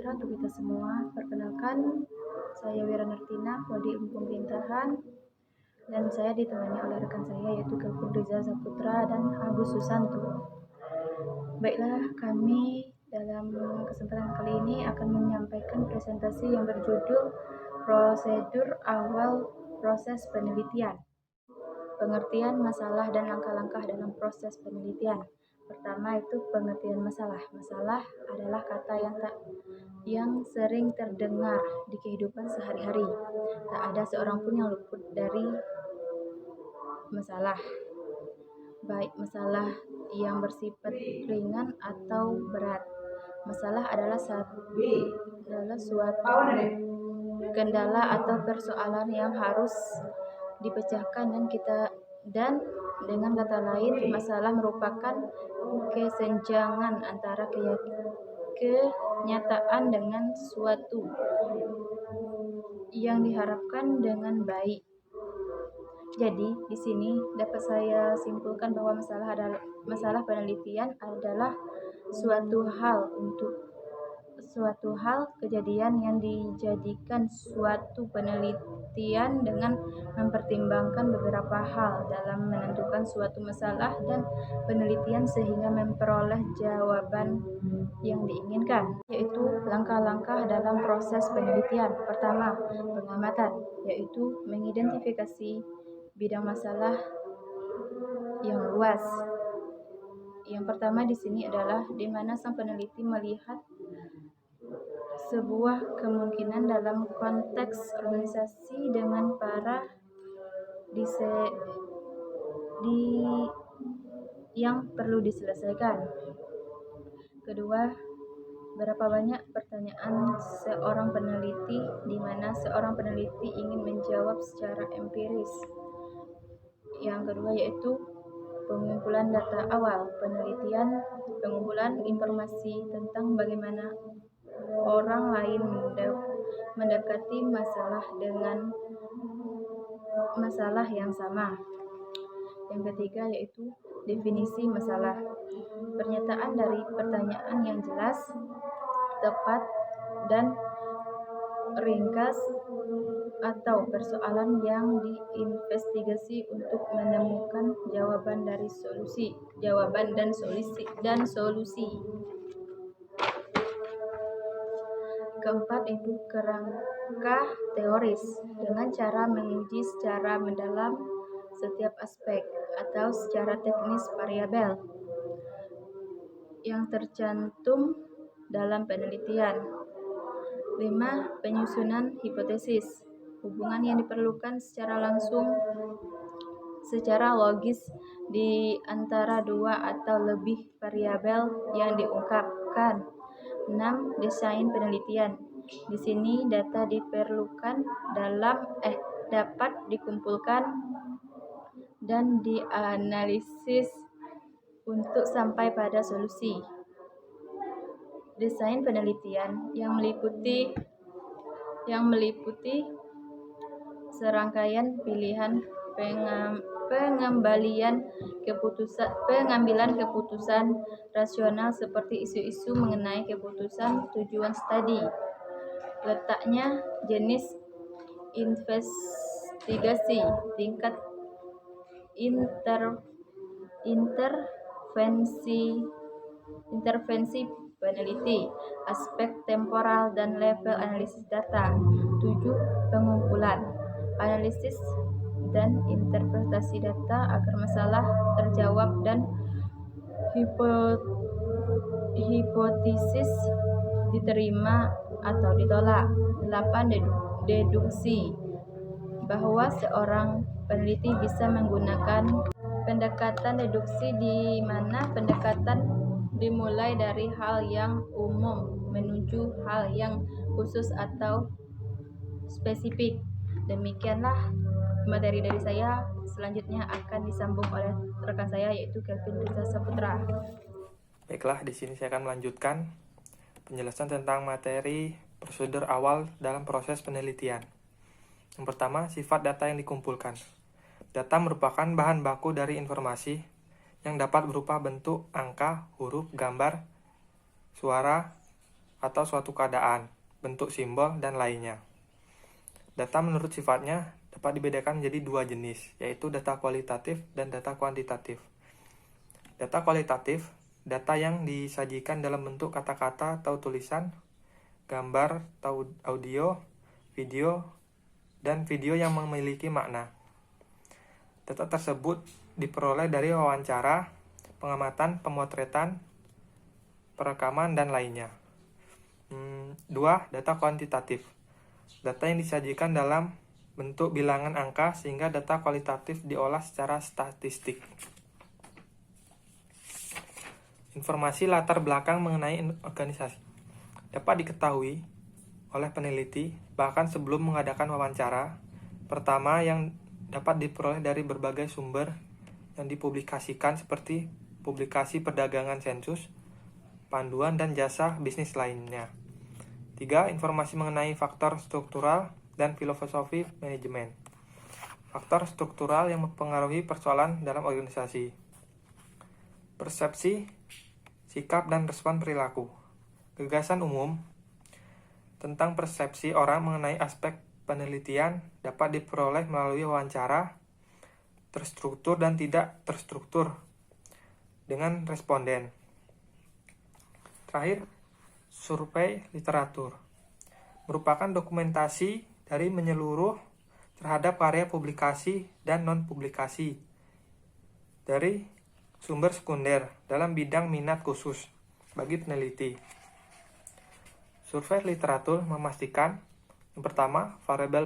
sejahtera untuk kita semua. Perkenalkan, saya Wira Nartina, Prodi Ilmu Pemerintahan, dan saya ditemani oleh rekan saya yaitu Kelvin Riza Saputra dan Agus Susanto. Baiklah, kami dalam kesempatan kali ini akan menyampaikan presentasi yang berjudul Prosedur Awal Proses Penelitian. Pengertian masalah dan langkah-langkah dalam proses penelitian. Pertama itu pengertian masalah. Masalah adalah kata yang sering terdengar di kehidupan sehari-hari. Tak ada seorang pun yang luput dari masalah. Baik masalah yang bersifat ringan atau berat. Masalah adalah suatu kendala atau persoalan yang harus dipecahkan dan dengan kata lain, masalah merupakan kesenjangan antara kenyataan dengan suatu yang diharapkan dengan baik. Jadi, di sini dapat saya simpulkan bahwa masalah penelitian adalah suatu hal kejadian yang dijadikan suatu penelitian dengan mempertimbangkan beberapa hal dalam menentukan suatu masalah dan penelitian sehingga memperoleh jawaban yang diinginkan, yaitu langkah-langkah dalam proses penelitian. Pertama, pengamatan, yaitu mengidentifikasi bidang masalah yang luas. Yang pertama di sini adalah di mana sang peneliti melihat sebuah kemungkinan dalam konteks organisasi dengan para yang perlu diselesaikan. Kedua, berapa banyak pertanyaan seorang peneliti di mana seorang peneliti ingin menjawab secara empiris. Yang kedua yaitu pengumpulan data awal penelitian, pengumpulan informasi tentang bagaimana orang lain mendekati masalah dengan masalah yang sama. Yang ketiga yaitu definisi masalah. Pernyataan dari pertanyaan yang jelas, tepat, dan ringkas atau persoalan yang diinvestigasi untuk menemukan jawaban dan solusi. Keempat itu kerangka teoris dengan cara menguji secara mendalam setiap aspek atau secara teknis variabel yang tercantum dalam penelitian. 5. Penyusunan hipotesis, hubungan yang diperlukan secara logis di antara dua atau lebih variabel yang diungkapkan. 6. Desain penelitian. Di sini data diperlukan dapat dikumpulkan dan dianalisis untuk sampai pada solusi. Desain penelitian yang meliputi serangkaian pilihan pengambilan keputusan rasional seperti isu-isu mengenai keputusan tujuan studi, letaknya, jenis investigasi, tingkat intervensi peneliti, aspek temporal dan level analisis data. 7. Pengumpulan, analisis dan interpretasi data agar masalah terjawab dan hipotesis diterima atau ditolak. 8. Deduksi, bahwa seorang peneliti bisa menggunakan pendekatan deduksi di mana pendekatan dimulai dari hal yang umum menuju hal yang khusus atau spesifik. Demikianlah materi dari saya. Selanjutnya akan disambung oleh rekan saya yaitu Kelvin Riza Saputra. Baiklah, di sini saya akan melanjutkan penjelasan tentang materi prosedur awal dalam proses penelitian. Yang pertama, sifat data yang dikumpulkan. Data merupakan bahan baku dari informasi yang dapat berupa bentuk, angka, huruf, gambar, suara, atau suatu keadaan, bentuk simbol, dan lainnya. Data menurut sifatnya dapat dibedakan menjadi dua jenis, yaitu data kualitatif dan data kuantitatif. Data kualitatif, data yang disajikan dalam bentuk kata-kata atau tulisan, gambar atau audio, video, dan video yang memiliki makna. Data tersebut diperoleh dari wawancara, pengamatan, pemotretan, perekaman, dan lainnya. 2. Data kuantitatif. Data yang disajikan dalam bentuk bilangan angka sehingga data kualitatif diolah secara statistik. Informasi latar belakang mengenai organisasi dapat diketahui oleh peneliti bahkan sebelum mengadakan wawancara. Pertama, yang dapat diperoleh dari berbagai sumber yang dipublikasikan seperti publikasi perdagangan sensus, panduan, dan jasa bisnis lainnya. 3. Informasi mengenai faktor struktural dan filosofi manajemen. Faktor struktural yang mempengaruhi persoalan dalam organisasi. Persepsi, sikap, dan respon perilaku. Gagasan umum tentang persepsi orang mengenai aspek penelitian dapat diperoleh melalui wawancara terstruktur dan tidak terstruktur dengan responden. Terakhir, survei literatur merupakan dokumentasi dari menyeluruh terhadap karya publikasi dan non-publikasi dari sumber sekunder dalam bidang minat khusus bagi peneliti. Survei literatur memastikan yang pertama, variabel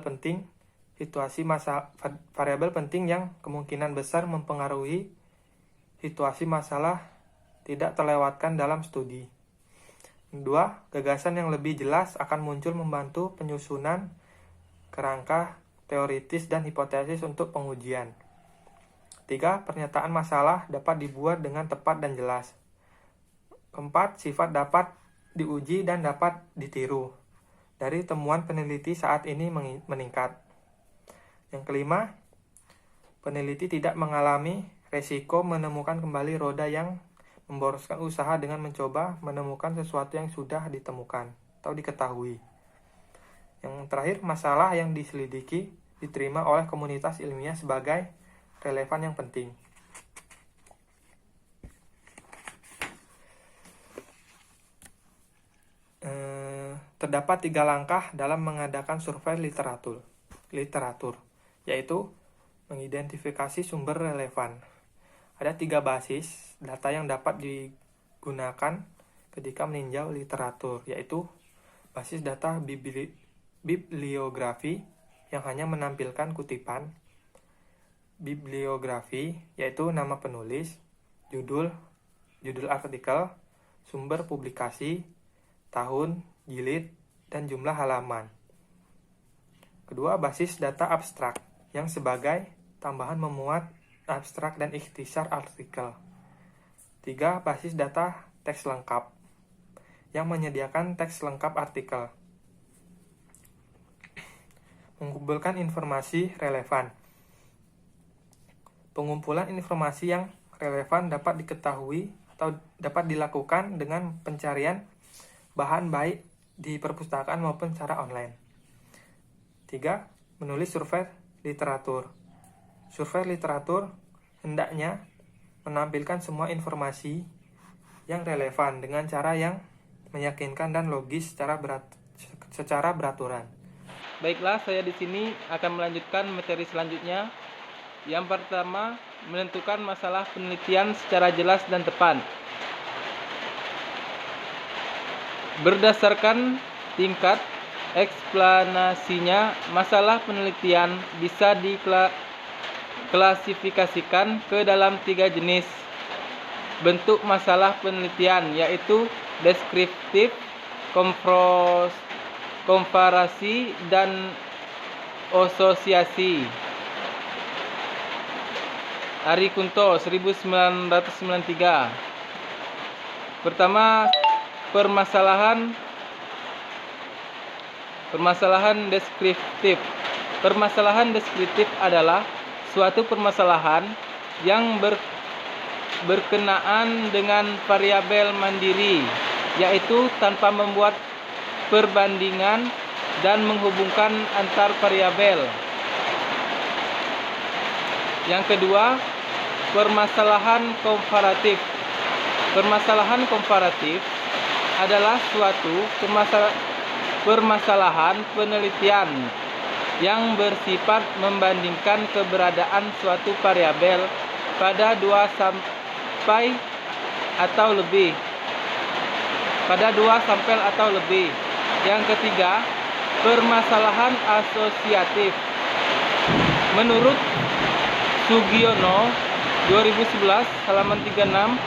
penting yang kemungkinan besar mempengaruhi situasi masalah tidak terlewatkan dalam studi. 2. Gagasan yang lebih jelas akan muncul membantu penyusunan kerangka teoritis dan hipotesis untuk pengujian. 3. Pernyataan masalah dapat dibuat dengan tepat dan jelas. 4. Sifat dapat diuji dan dapat ditiru. Dari temuan peneliti saat ini meningkat. Yang kelima, peneliti tidak mengalami resiko menemukan kembali roda yang memboroskan usaha dengan mencoba menemukan sesuatu yang sudah ditemukan atau diketahui. Yang terakhir, masalah yang diselidiki diterima oleh komunitas ilmiah sebagai relevan yang penting. Terdapat 3 langkah dalam mengadakan survei literatur, yaitu mengidentifikasi sumber relevan. Ada 3 basis data yang dapat digunakan ketika meninjau literatur, yaitu basis data bibliografi yang hanya menampilkan kutipan, bibliografi yaitu nama penulis, judul artikel, sumber publikasi, tahun, jilid, dan jumlah halaman. Kedua, basis data abstrak yang sebagai tambahan memuat abstrak dan ikhtisar artikel. 3. Basis data teks lengkap yang menyediakan teks lengkap artikel. Mengumpulkan informasi relevan. Pengumpulan informasi yang relevan dapat diketahui atau dapat dilakukan dengan pencarian bahan baik di perpustakaan maupun secara online. 3. Menulis survei literatur. Survei literatur hendaknya menampilkan semua informasi yang relevan dengan cara yang meyakinkan dan logis secara beraturan. Baiklah, saya di sini akan melanjutkan materi selanjutnya. Yang pertama, menentukan masalah penelitian secara jelas dan tepat. Berdasarkan tingkat eksplanasinya, masalah penelitian bisa diklasifikasikan ke dalam 3 jenis bentuk masalah penelitian, yaitu deskriptif, komparasi, dan asosiasi. Ari Kunto, 1993. Pertama, permasalahan deskriptif. Permasalahan deskriptif adalah suatu permasalahan yang berkenaan dengan variabel mandiri yaitu tanpa membuat perbandingan dan menghubungkan antar variabel. Yang kedua, permasalahan komparatif. Permasalahan komparatif adalah suatu permasalahan penelitian yang bersifat membandingkan keberadaan suatu variabel pada 2 sampel atau lebih. Yang ketiga, permasalahan asosiatif. Menurut Sugiono 2011 halaman 36,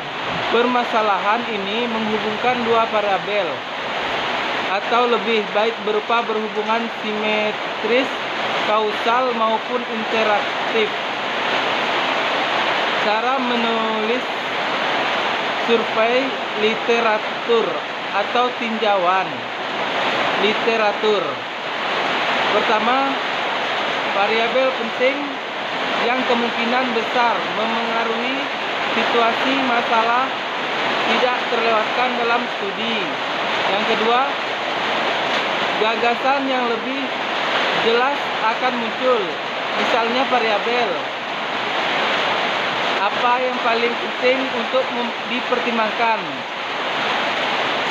permasalahan ini menghubungkan 2 variabel atau lebih, baik berupa berhubungan simetris, kausal maupun interaktif. Cara menulis survei literatur atau tinjauan literatur. Pertama, variabel penting yang kemungkinan besar memengaruhi situasi masalah tidak terlewatkan dalam studi. Yang kedua, gagasan yang lebih jelas akan muncul. Misalnya variabel apa yang paling penting untuk dipertimbangkan.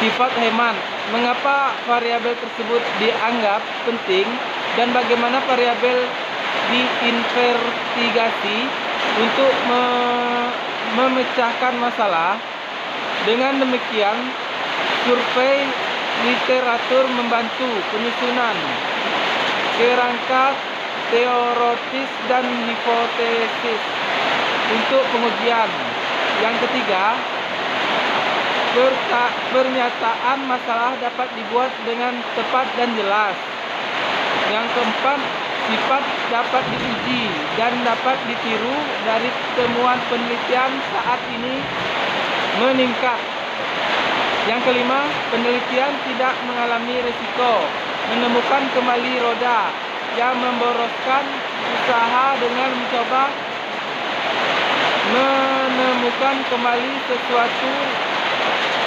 Sifat hemat. Mengapa variabel tersebut dianggap penting dan bagaimana variabel diinvestigasi untuk memecahkan masalah. Dengan demikian, survei literatur membantu penyusunan kerangka teoritis dan hipotesis untuk pengujian. Yang ketiga, pernyataan masalah dapat dibuat dengan tepat dan jelas. Yang keempat, sifat dapat diuji dan dapat ditiru dari temuan penelitian saat ini meningkat. Yang kelima, penelitian tidak mengalami risiko menemukan kembali roda yang memboroskan usaha dengan mencoba menemukan kembali sesuatu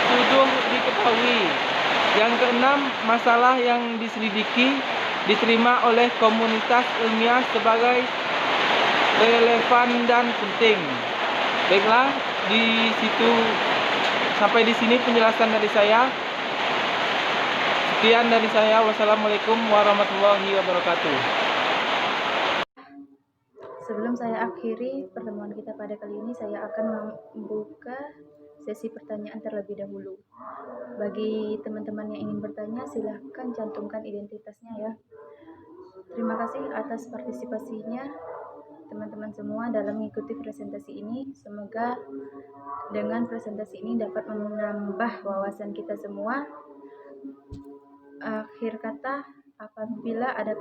sudah diketahui. Yang keenam, masalah yang diselidiki diterima oleh komunitas ilmiah sebagai relevan dan penting. Baiklah, sampai di sini penjelasan dari saya. Sekian dari saya. Wassalamualaikum warahmatullahi wabarakatuh. Sebelum saya akhiri pertemuan kita pada kali ini, saya akan membuka sesi pertanyaan terlebih dahulu. Bagi teman-teman yang ingin bertanya, silahkan cantumkan identitasnya ya. Terima kasih atas partisipasinya teman-teman semua dalam mengikuti presentasi ini. Semoga dengan presentasi ini dapat menambah wawasan kita semua. Akhir kata, apabila ada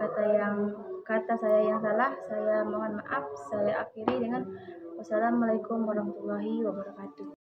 kata saya yang salah, saya mohon maaf. Saya akhiri dengan wassalamualaikum warahmatullahi wabarakatuh.